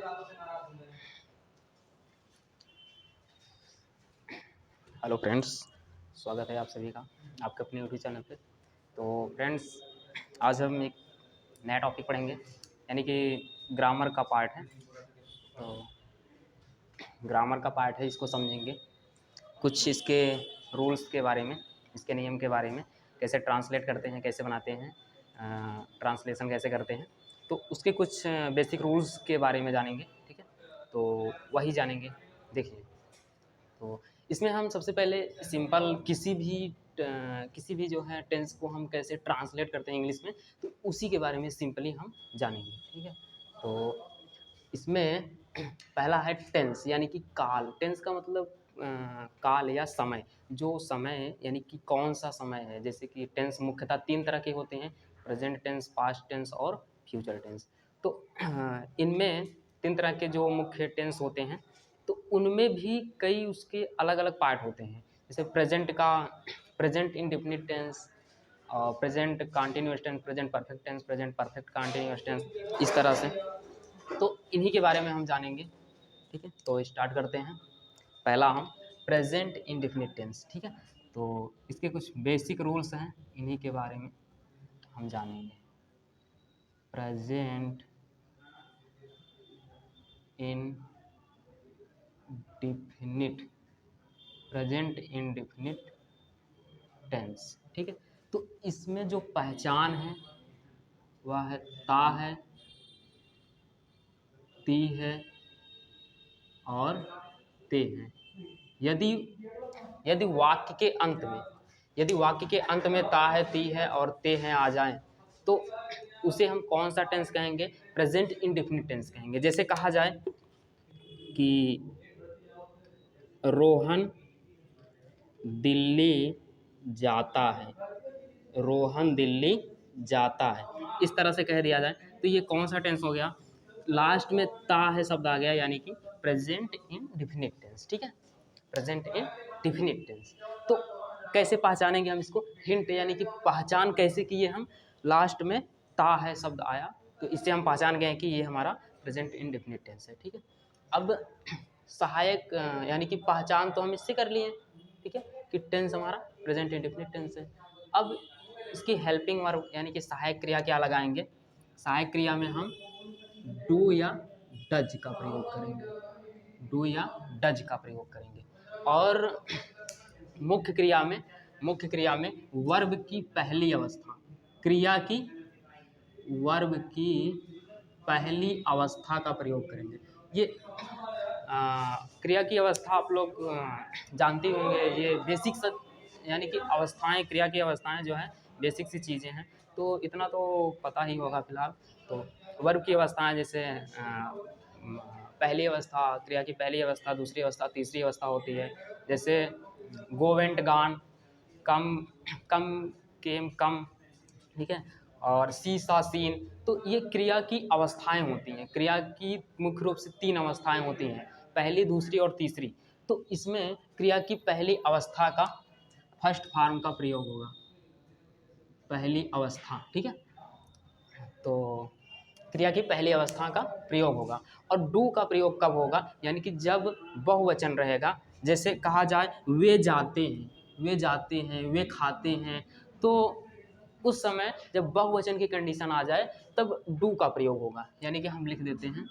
Hello friends, स्वागत है आप सभी का आपके अपने यूट्यूब चैनल पे। तो फ्रेंड्स, आज हम एक नया टॉपिक पढ़ेंगे, यानी कि ग्रामर का पार्ट है। तो ग्रामर का पार्ट है, इसको समझेंगे, कुछ इसके रूल्स के बारे में, इसके नियम के बारे में, कैसे ट्रांसलेट करते हैं, कैसे बनाते हैं, ट्रांसलेशन कैसे करते हैं, तो उसके कुछ बेसिक रूल्स के बारे में जानेंगे। ठीक है, तो वही जानेंगे। देखिए, तो इसमें हम सबसे पहले सिंपल किसी भी जो है टेंस को हम कैसे ट्रांसलेट करते हैं इंग्लिश में, तो उसी के बारे में सिंपली हम जानेंगे। ठीक है, तो इसमें पहला है टेंस, यानी कि काल। टेंस का मतलब काल या समय, जो समय यानी कि कौन सा समय है। जैसे कि टेंस मुख्यतः 3 तरह के होते हैं: प्रेजेंट टेंस, पास्ट टेंस और फ्यूचर टेंस। तो इनमें 3 तरह के जो मुख्य टेंस होते हैं, तो उनमें भी कई उसके अलग अलग पार्ट होते हैं। जैसे present indefinite tense, present continuous tense, present perfect tense, present perfect continuous tense, इस तरह से। तो इन्हीं के बारे में हम जानेंगे। ठीक है, तो स्टार्ट करते हैं। पहला हम प्रेजेंट इंडेफिनिट टेंस। ठीक है, तो इसके कुछ बेसिक रूल्स हैं, इन्हीं के बारे में हम जानेंगे। Present indefinite, present indefinite tense. ठीक है, तो इसमें जो पहचान है वह है ता है, ती है और ते है। यदि यदि वाक्य के अंत में यदि वाक्य के अंत में ता है, ती है और ते हैं आ जाएं, तो उसे हम कौन सा टेंस कहेंगे? प्रेजेंट इंडेफिनिट टेंस कहेंगे। जैसे कहा जाए कि रोहन दिल्ली जाता है, रोहन दिल्ली जाता है, इस तरह से कह दिया जाए, तो ये कौन सा टेंस हो गया? लास्ट में ता है शब्द आ गया, यानी कि प्रेजेंट इन डिफिनिट टेंस। ठीक है, प्रेजेंट इन डिफिनिट टेंस। तो कैसे पहचानेंगे हम इसको? हिंट, यानी कि पहचान कैसे किए हम? लास्ट में ता है शब्द आया, तो इससे हम पहचान गए कि ये हमारा प्रेजेंट इन डिफिनिट टेंस है। ठीक है, अब सहायक यानी कि पहचान तो हम इससे कर लिए। ठीक है, कि टेंस हमारा प्रेजेंट इंडेफिनिट टेंस है। अब इसकी हेल्पिंग वर्ब यानी कि सहायक क्रिया क्या लगाएंगे? सहायक क्रिया में हम डू या डज का प्रयोग करेंगे, डू या डज का प्रयोग करेंगे। और मुख्य क्रिया में वर्ब की पहली अवस्था, क्रिया की वर्ब की पहली अवस्था का प्रयोग करेंगे। ये क्रिया की अवस्था आप लोग जानते होंगे, ये बेसिक सब, यानी कि अवस्थाएं, क्रिया की अवस्थाएं जो हैं बेसिक सी चीज़ें हैं, तो इतना तो पता ही होगा फिलहाल। तो वर्ब की अवस्थाएं जैसे पहली अवस्था, क्रिया की पहली अवस्था, दूसरी अवस्था, तीसरी अवस्था होती है। जैसे गो, वेंट, गान, कम, कम, केम, कम। ठीक है, और सी, सा, सीन। तो ये क्रिया की अवस्थाएं होती हैं। क्रिया की मुख्य रूप से 3 अवस्थाएं होती हैं, पहली, दूसरी और तीसरी। तो इसमें क्रिया की पहली अवस्था का फर्स्ट फॉर्म का प्रयोग होगा, पहली अवस्था। ठीक है, तो क्रिया की पहली अवस्था का प्रयोग होगा। और डू का प्रयोग कब होगा? यानी कि जब बहुवचन रहेगा। जैसे कहा जाए वे जाते हैं, वे जाते हैं, वे खाते हैं, तो उस समय जब बहुवचन की कंडीशन आ जाए तब डू का प्रयोग होगा। यानी कि हम लिख देते हैं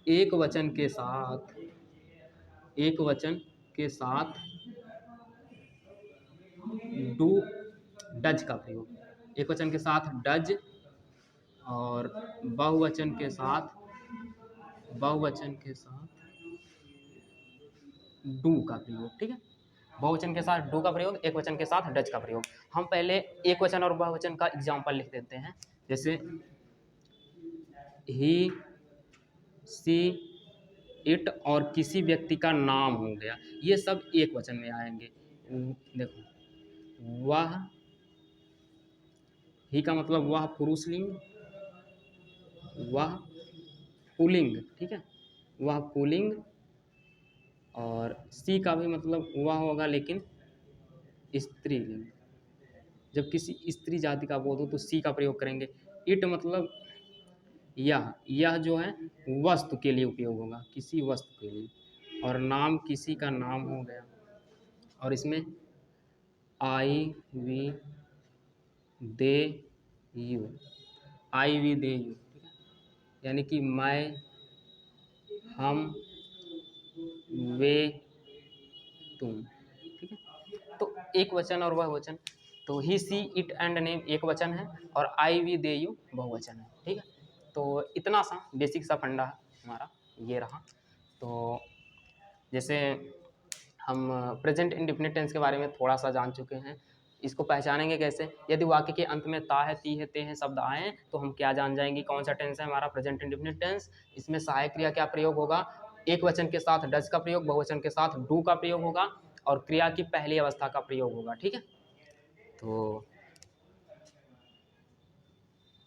एक वचन के साथ, एक वचन के साथ डू, डज का प्रयोग। एक वचन के साथ डज और बहुवचन के साथ डू का प्रयोग। ठीक है, बहुवचन के साथ डू का प्रयोग, एक वचन के साथ डज का प्रयोग। हम पहले एक वचन और बहुवचन का एग्जाम्पल लिख देते हैं। जैसे ही, सी, इट और किसी व्यक्ति का नाम हो गया, ये सब एक वचन में आएंगे। देखो, वह, ही का मतलब वह पुरुषलिंग, वह पुल्लिंग। ठीक है, वह पुल्लिंग। और सी का भी मतलब वह होगा, लेकिन स्त्रीलिंग। जब किसी स्त्री जाति का बोध हो तो सी का प्रयोग करेंगे। इट मतलब यह जो है वस्तु के लिए उपयोग होगा, किसी वस्तु के लिए, और नाम किसी का नाम हो गया, और इसमें I we they you, I we they you, ठीक है, यानी कि मैं, हम, वे, तुम, ठीक है। तो एक वचन और बहुवचन, तो ही सी इट एंड नेम एक वचन है और आई वी दे यू बहुवचन है, ठीक है। तो इतना सा बेसिक सा फंडा हमारा ये रहा। तो जैसे हम प्रेजेंट इंडिफिनिट टेंस के बारे में थोड़ा सा जान चुके हैं, इसको पहचानेंगे कैसे, यदि वाक्य के अंत में ता है, ती है, ते हैं शब्द आए तो हम क्या जान जाएंगे कौन सा टेंस है हमारा प्रेजेंट इंडिफिनिट टेंस। इसमें सहायक क्रिया क्या प्रयोग होगा, एक वचन के साथ डज का प्रयोग, बहुवचन के साथ डू का प्रयोग होगा, और क्रिया की पहली अवस्था का प्रयोग होगा, ठीक है। तो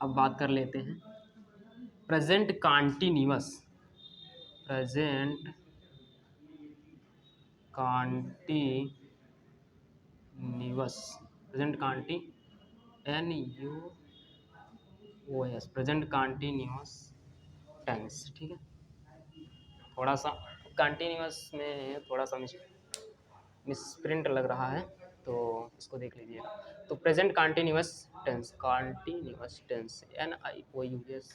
अब बात कर लेते हैं present continuous, present continuous, present कॉन्टी N U O S, present continuous tense, ठीक है। थोड़ा सा कॉन्टिन्यूअस में थोड़ा सा मिसप्रिंट लग रहा है, तो इसको देख लीजिएगा। तो present continuous tense, continuous tense NIOUS,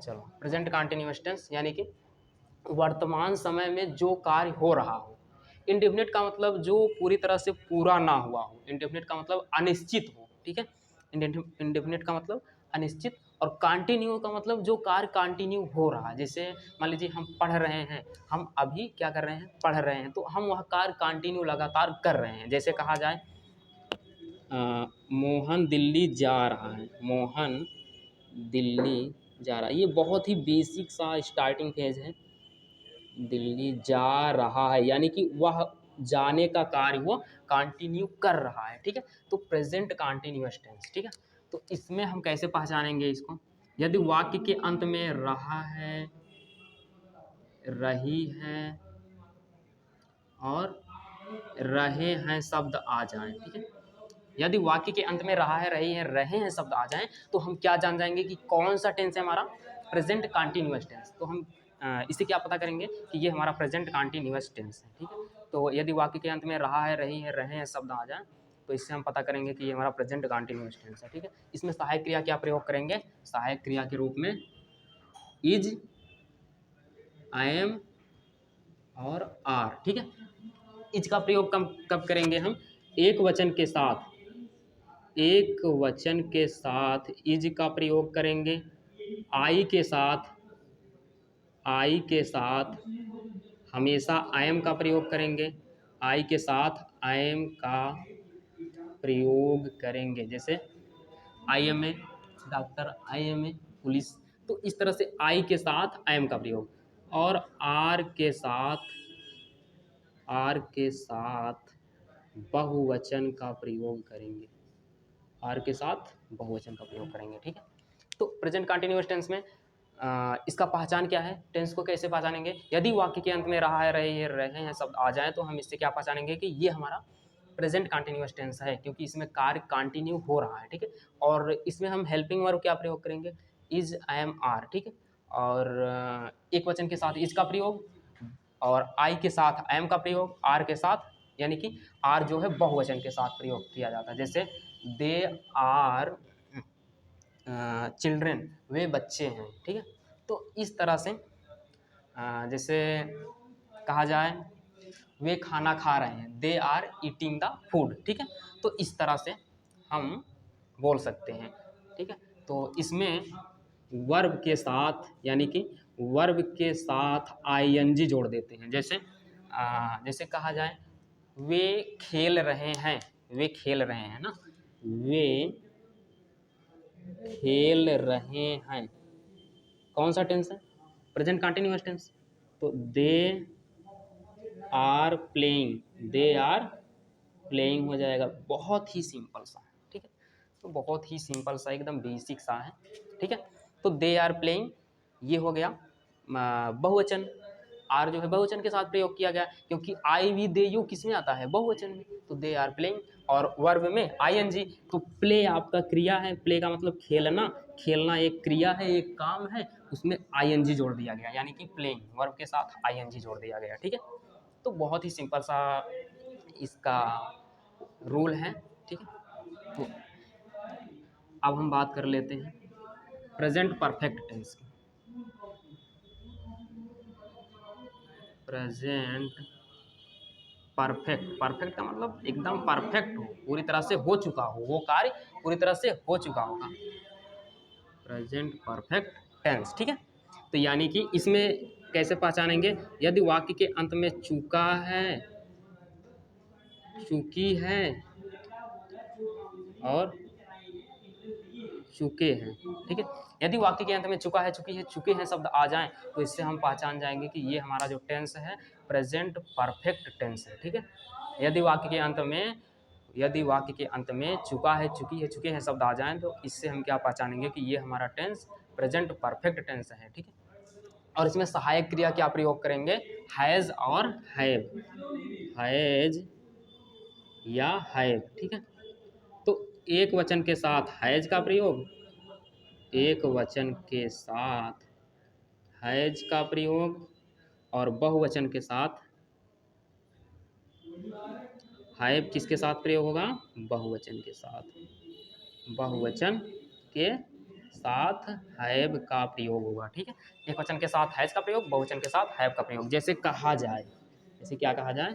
चलो प्रेजेंट कॉन्टिन्यूअस टेंस यानी कि वर्तमान समय में जो कार्य हो रहा हो। इंडेफिनिट का मतलब जो पूरी तरह से पूरा ना हुआ हो, इंडेफिनिट का मतलब अनिश्चित हो, ठीक है। इंडेफिनिट का मतलब अनिश्चित, और कंटिन्यू का मतलब जो कार्य कंटिन्यू हो रहा है। जैसे मान लीजिए हम पढ़ रहे हैं, हम अभी क्या कर रहे हैं, पढ़ रहे हैं, तो हम वह कार्य कंटिन्यू लगातार कर रहे हैं। जैसे कहा जाए मोहन दिल्ली जा रहा है, मोहन दिल्ली जा रहा है, ये बहुत ही बेसिक सा स्टार्टिंग फेज है। दिल्ली जा रहा है यानी कि वह जाने का कार्य वो कंटिन्यू कर रहा है, ठीक है। तो प्रेजेंट कंटिन्यूअस टेंस, ठीक है। तो इसमें हम कैसे पहचानेंगे इसको, यदि वाक्य के अंत में रहा है, रही है और रहे हैं शब्द आ जाएं, ठीक है। यदि वाक्य के अंत में रहा है, रही है, रहे हैं शब्द आ जाएं तो हम क्या जान जाएंगे कि कौन सा टेंस है हमारा प्रेजेंट कंटिन्यूअस टेंस। तो हम इससे क्या पता करेंगे कि ये हमारा प्रेजेंट कंटिन्यूअस टेंस है, ठीक है। तो यदि वाक्य के अंत में रहा है, रही है, रहे हैं शब्द आ जाएं तो इससे हम पता करेंगे कि ये हमारा प्रेजेंट कंटिन्यूअस टेंस है, ठीक है। इसमें सहायक क्रिया क्या प्रयोग करेंगे, सहायक क्रिया के रूप में इज, आई एम और आर, ठीक है। इज का प्रयोग कब करेंगे हम, एक वचन के साथ, एक वचन के साथ इज का प्रयोग करेंगे। आई के साथ, आई के साथ हमेशा आई एम का प्रयोग करेंगे, आई के साथ आई एम का प्रयोग करेंगे। जैसे I am a doctor, I am a police, तो इस तरह से आई के साथ आई एम का प्रयोग। और आर के साथ, आर के साथ बहुवचन का प्रयोग करेंगे, आर के साथ बहुवचन का प्रयोग करेंगे, ठीक है। तो प्रेजेंट कंटिन्यूअस टेंस में इसका पहचान क्या है, टेंस को कैसे पहचानेंगे, यदि वाक्य के अंत में रहा है, रहे हैं शब्द आ जाए तो हम इससे क्या पहचानेंगे कि ये हमारा प्रेजेंट कंटिन्यूअस टेंस है, क्योंकि इसमें कार्य कंटिन्यू हो रहा है, ठीक है। और इसमें हम हेल्पिंग वर्ब क्या प्रयोग करेंगे, इज, आई एम, आर, ठीक है। और एक वचन के साथ इज का प्रयोग, और आई के साथ आई एम का प्रयोग, आर के साथ, यानी कि आर जो है बहुवचन के साथ प्रयोग किया जाता है। जैसे दे आर चिल्ड्रेन, वे बच्चे हैं, ठीक है। तो इस तरह से जैसे कहा जाए वे खाना खा रहे हैं, they are eating the food, ठीक है। तो इस तरह से हम बोल सकते हैं, ठीक है। तो इसमें वर्ब के साथ, यानी कि वर्ब के साथ आईएनजी जोड़ देते हैं। जैसे जैसे कहा जाए वे खेल रहे हैं, वे खेल रहे हैं ना, वे खेल रहे हैं, कौन सा टेंस है, प्रेजेंट कंटिन्यूअस टेंस। तो they are playing, they are playing हो जाएगा, बहुत ही सिंपल सा, ठीक है। तो बहुत ही सिंपल सा, एकदम बेसिक सा है, ठीक है। तो दे आर प्लेइंग ये हो गया बहुवचन, आर जो है बहुवचन के साथ प्रयोग किया गया, क्योंकि आई वी दे यू किस में आता है, बहुवचन में। तो दे आर प्लेइंग, और वर्ब में आईएनजी। तो प्ले आपका क्रिया है, प्ले का मतलब खेलना, खेलना एक क्रिया है, एक काम है, उसमें आईएनजी जोड़ दिया गया, यानी कि प्लेइंग वर्ब के साथ आईएनजी जोड़ दिया गया। ठीक है, तो बहुत ही सिंपल सा इसका रूल है। ठीक है, तो अब हम बात कर लेते हैं प्रेजेंट परफेक्ट टेंस की। प्रेजेंट परफेक्ट, परफेक्ट का मतलब एकदम परफेक्ट हो, पूरी तरह से हो चुका हो, वो कार्य पूरी तरह से हो चुका होगा, प्रेजेंट परफेक्ट टेंस। ठीक है, तो यानी कि इसमें कैसे पहचानेंगे, यदि वाक्य के अंत में चुका है, चुकी है और चुके हैं। ठीक है, यदि वाक्य के अंत में चुका है, चुकी है, चुके हैं शब्द आ जाएं तो इससे हम पहचान जाएंगे कि ये हमारा जो टेंस है प्रेजेंट परफेक्ट टेंस है। ठीक है, यदि वाक्य के अंत में, यदि वाक्य के अंत में चुका है, चुकी है, चुके हैं शब्द आ जाएं तो इससे हम क्या पहचानेंगे कि ये हमारा टेंस प्रेजेंट परफेक्ट टेंस है। ठीक है, और इसमें सहायक क्रिया क्या प्रयोग करेंगे, हैज़ और हैव, हैज़ या हैव। ठीक है, तो एक वचन के साथ हैज़ का प्रयोग, एक वचन के साथ हैज़ का प्रयोग, और बहुवचन के साथ हैव किसके साथ प्रयोग होगा, बहुवचन के साथ, बहुवचन के साथ हैव का प्रयोग होगा। ठीक है, एक वचन के साथ हैज का प्रयोग, बहुवचन के साथ हैव का प्रयोग। जैसे कहा जाए, जैसे क्या कहा जाए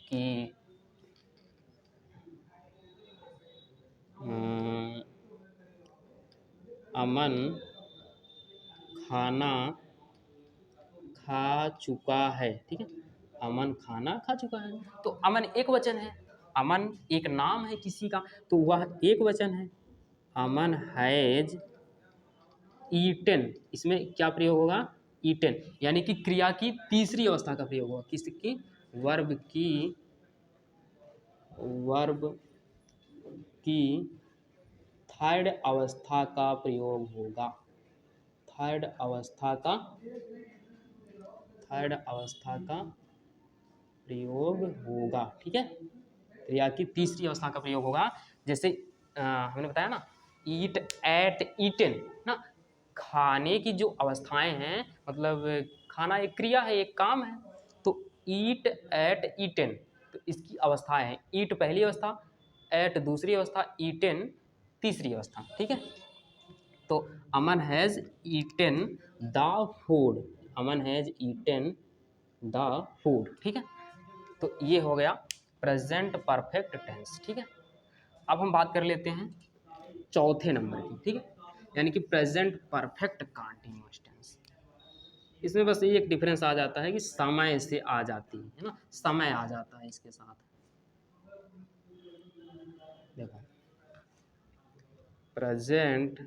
कि अमन खाना खा चुका है। ठीक है, अमन खाना खा चुका है, तो अमन एक वचन है, अमन एक नाम है किसी का, तो वह एक वचन है। अमन हैज ईटन, इसमें क्या प्रयोग होगा, ईटन, यानी कि क्रिया की तीसरी अवस्था का प्रयोग होगा, किसकी, वर्ब की, वर्ब की थर्ड अवस्था का प्रयोग होगा, थर्ड अवस्था का, थर्ड अवस्था का प्रयोग होगा। ठीक है, क्रिया की तीसरी अवस्था का प्रयोग होगा। जैसे हमने बताया ना, ईट, एट, ईटन ना, खाने की जो अवस्थाएं हैं, मतलब खाना एक क्रिया है, एक काम है, तो ईट, एट, ईटन, तो इसकी अवस्थाएं हैं, ईट पहली अवस्था, एट दूसरी अवस्था, ईटन तीसरी अवस्था। ठीक है, तो Aman has eaten the food, Aman has eaten the food. ठीक है, तो ये हो गया प्रेजेंट परफेक्ट टेंस। ठीक है, अब हम बात कर लेते हैं चौथे नंबर की। ठीक है, यानी कि प्रेजेंट परफेक्ट कंटीन्यूअस टेंस। इसमें बस ये एक डिफरेंस आ जाता है कि समय से आ जाती है ना, समय आ जाता है इसके साथ। देखो, present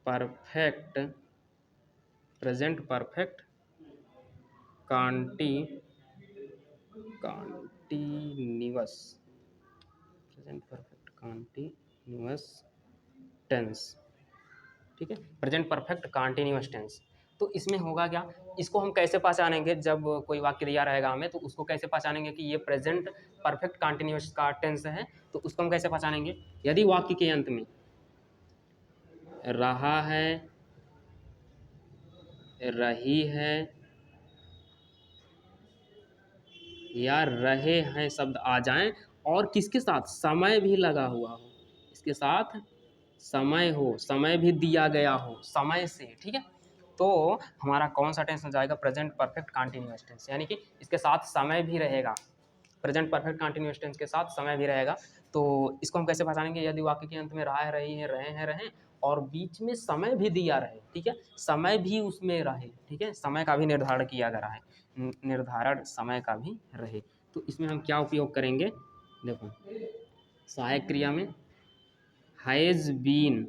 perfect, present perfect continuous, present perfect continuous tense. ठीक है, प्रेजेंट परफेक्ट कंटीन्यूअस टेंस, तो इसमें होगा क्या, इसको हम कैसे पहचानेंगे, जब कोई वाक्य दिया रहेगा हमें तो उसको कैसे पहचानेंगे कि ये प्रेजेंट परफेक्ट कंटीन्यूअस का टेंस है, तो उसको हम कैसे पहचानेंगे, यदि वाक्य के अंत में रहा है, रही है या रहे हैं शब्द आ जाएं और किसके साथ, समय भी लगा हुआ हो, इसके साथ समय हो, समय भी दिया गया हो, समय से। ठीक है, तो हमारा कौन सा टेंस हो जाएगा, प्रेजेंट परफेक्ट कंटीन्यूअस टेंस, यानी कि इसके साथ समय भी रहेगा, प्रेजेंट परफेक्ट कंटीन्यूअस टेंस के साथ समय भी रहेगा। तो इसको हम कैसे पहचानेंगे, यदि वाक्य के अंत में रहा है, रही है, रहे हैं, रहें, और बीच में समय भी दिया रहे। ठीक है, समय भी उसमें रहे। ठीक है, समय का भी निर्धारण किया गया है, निर्धारण समय का भी रहे, तो इसमें हम क्या उपयोग करेंगे, देखो सहायक क्रिया में हैज़ बीन,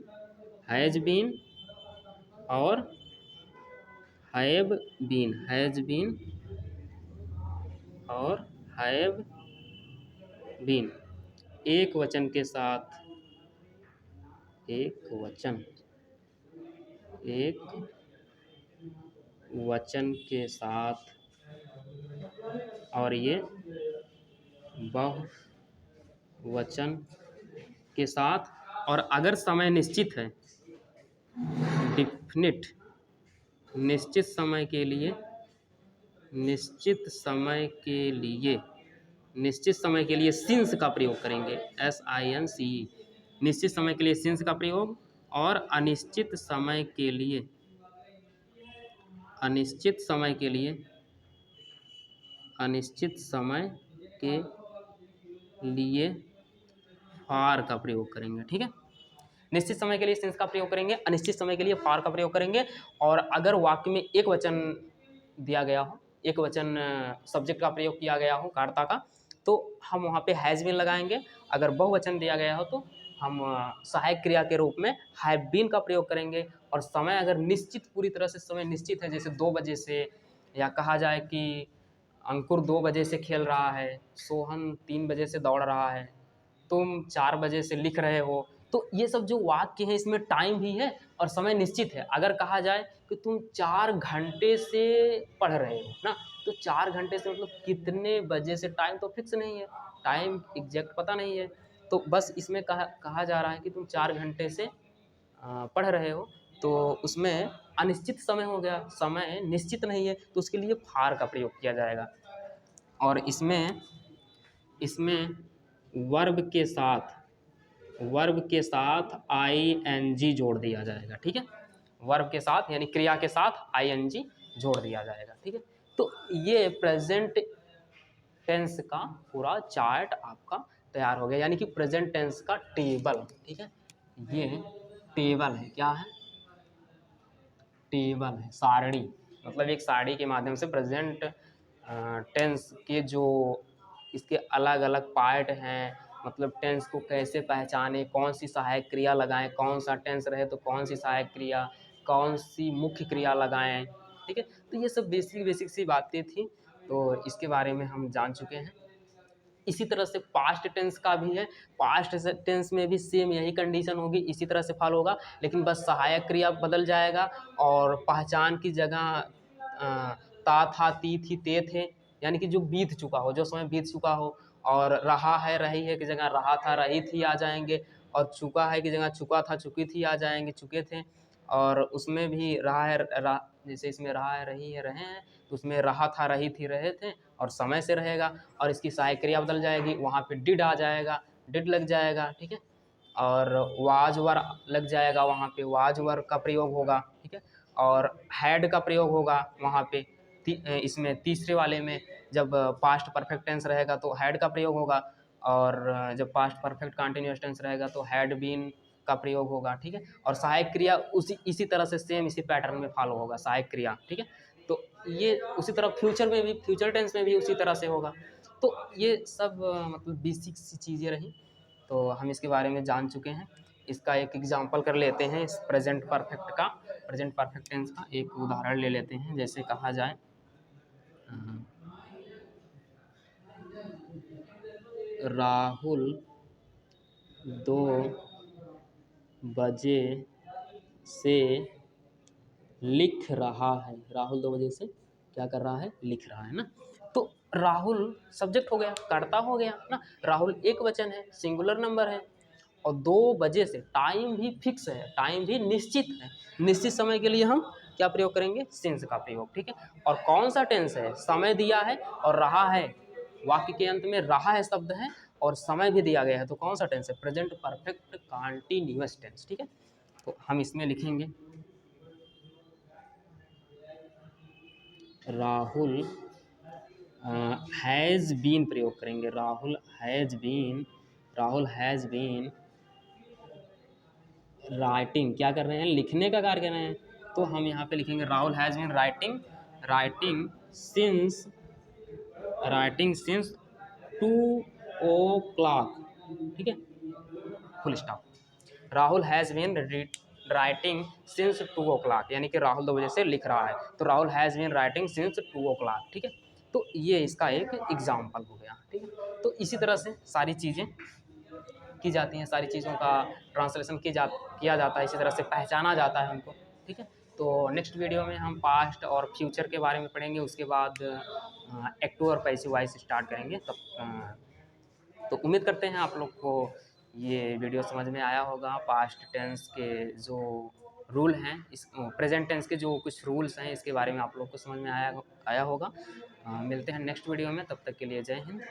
हैज़ बीन और हैव बीन, हैज़ बीन और हैव बीन, एक वचन के साथ, एक वचन, एक वचन के साथ, और ये बहुवचन के साथ, और अगर समय निश्चित है, डिफिनिट, निश्चित समय के लिए, निश्चित समय के लिए, निश्चित समय के लिए सिंस का प्रयोग करेंगे, SINCE, निश्चित समय के लिए सिंस का प्रयोग, और अनिश्चित समय के लिए, अनिश्चित समय के लिए, अनिश्चित समय के लिए फार का प्रयोग करेंगे। ठीक है, निश्चित समय के लिए सिंस का प्रयोग करेंगे, अनिश्चित समय के लिए फार का प्रयोग करेंगे। और अगर वाक्य में एक वचन दिया गया हो, एक वचन सब्जेक्ट का प्रयोग किया गया हो कर्ता का, तो हम वहाँ पे हैज़ बीन लगाएंगे। अगर बहुवचन दिया गया हो तो हम सहायक क्रिया के रूप में हैव बीन का प्रयोग करेंगे। और समय अगर निश्चित, पूरी तरह से समय निश्चित है, जैसे 2 बजे से, या कहा जाए कि अंकुर 2 बजे से खेल रहा है, सोहन 3 बजे से दौड़ रहा है, तुम 4 बजे से लिख रहे हो, तो ये सब जो वाक्य हैं इसमें टाइम भी है और समय निश्चित है। अगर कहा जाए कि तुम 4 घंटे से पढ़ रहे हो ना, तो 4 घंटे से मतलब कितने बजे से, टाइम तो फिक्स नहीं है, टाइम एग्जैक्ट पता नहीं है। तो बस इसमें कहा जा रहा है कि तुम 4 घंटे से पढ़ रहे हो, तो उसमें अनिश्चित समय हो गया, समय निश्चित नहीं है, तो उसके लिए फार का प्रयोग किया जाएगा। और इसमें वर्ब के साथ, वर्ब के साथ ING जोड़ दिया जाएगा। ठीक है, वर्ब के साथ यानी क्रिया के साथ ING जोड़ दिया जाएगा। ठीक है, तो ये प्रेजेंट टेंस का पूरा चार्ट आपका तैयार हो गया, यानी कि प्रेजेंट टेंस का टेबल। ठीक है, ये टेबल है, क्या है, टेबल है, सारणी, मतलब एक सारणी के माध्यम से प्रेजेंट टेंस के जो इसके अलग अलग पार्ट हैं, मतलब टेंस को कैसे पहचाने, कौन सी सहायक क्रिया लगाएं, कौन सा टेंस रहे तो कौन सी सहायक क्रिया, कौन सी मुख्य क्रिया लगाएं। ठीक है, तो ये सब बेसिक सी बातें थी, तो इसके बारे में हम जान चुके हैं। इसी तरह से पास्ट टेंस का भी है, पास्ट टेंस में भी सेम यही कंडीशन होगी, इसी तरह से फॉलो होगा, लेकिन बस सहायक क्रिया बदल जाएगा और पहचान की जगह ता था, ती थी, ते थे, यानी कि जो बीत चुका हो, जो समय बीत चुका हो, और रहा है, रही है की जगह रहा था, रही थी आ जाएंगे, और चुका है की जगह चुका था, चुकी थी आ जाएंगे, चुके थे। और उसमें भी रहा है, जैसे इसमें रहा है, रही है, रहे हैं, तो उसमें रहा था, रही थी, रहे थे, और समय से रहेगा, और इसकी सहायक क्रिया बदल जाएगी, वहाँ पे डिड आ जाएगा, डिड लग जाएगा। ठीक है, और वाज वर लग जाएगा, वहाँ पे वाज वर का प्रयोग होगा। ठीक है, और हैड का प्रयोग होगा वहाँ पे, इसमें तीसरे वाले में जब पास्ट परफेक्ट टेंस रहेगा तो हैड का प्रयोग होगा, और जब पास्ट परफेक्ट कंटिन्यूअस टेंस रहेगा तो हैड बीन का प्रयोग होगा। ठीक है, और सहायक क्रिया इसी तरह से सेम इसी पैटर्न में फॉलो होगा सहायक क्रिया। ठीक है, तो ये उसी तरह फ्यूचर में भी, फ्यूचर टेंस में भी उसी तरह से होगा। तो ये सब मतलब बेसिक सी चीज़ें रही, तो हम इसके बारे में जान चुके हैं। इसका एक एग्जांपल कर लेते हैं, इस प्रेजेंट परफेक्ट का, प्रेजेंट परफेक्ट टेंस का एक उदाहरण ले लेते हैं। जैसे कहा जाए राहुल 2 बजे से लिख रहा है, राहुल 2 बजे से क्या कर रहा है, लिख रहा है ना। तो राहुल सब्जेक्ट हो गया, कर्ता हो गया ना, राहुल एक वचन है, सिंगुलर नंबर है, और 2 बजे से टाइम भी फिक्स है, टाइम भी निश्चित है, निश्चित समय के लिए हम क्या प्रयोग करेंगे, सिंस का प्रयोग। ठीक है, और कौन सा टेंस है, समय दिया है और रहा है, वाक्य के अंत में रहा है शब्द है और समय भी दिया गया है, तो कौन सा टेंस है, प्रेजेंट परफेक्ट कंटीन्यूअस टेंस। ठीक है, तो हम इसमें लिखेंगे राहुल हैज़ बीन प्रयोग करेंगे, राहुल हैज़ बीन राइटिंग, क्या कर रहे हैं, लिखने का कार्य कर रहे हैं, तो हम यहाँ पे लिखेंगे Rahul has been writing since 2 o'clock। ठीक है, full stop. Rahul has been writing since 2 o'clock, यानी कि राहुल 2 बजे से लिख रहा है, तो Rahul has been writing since 2 o'clock। ठीक है, तो ये इसका एक एग्जाम्पल हो गया। ठीक है, तो इसी तरह से सारी चीज़ें की जाती हैं, सारी चीज़ों का ट्रांसलेशन किया जाता है, इसी तरह से पहचाना जाता है उनको। ठीक है, तो नेक्स्ट वीडियो में हम पास्ट और फ्यूचर के बारे में पढ़ेंगे, उसके बाद एक्टिव और पैसिव वॉइस स्टार्ट करेंगे। तब तो उम्मीद करते हैं आप लोग को ये वीडियो समझ में आया होगा। पास्ट टेंस के जो रूल हैं, इस प्रेजेंट टेंस के जो कुछ रूल्स हैं, इसके बारे में आप लोग को समझ में आया होगा। मिलते हैं नेक्स्ट वीडियो में, तब तक के लिए जय हिंद।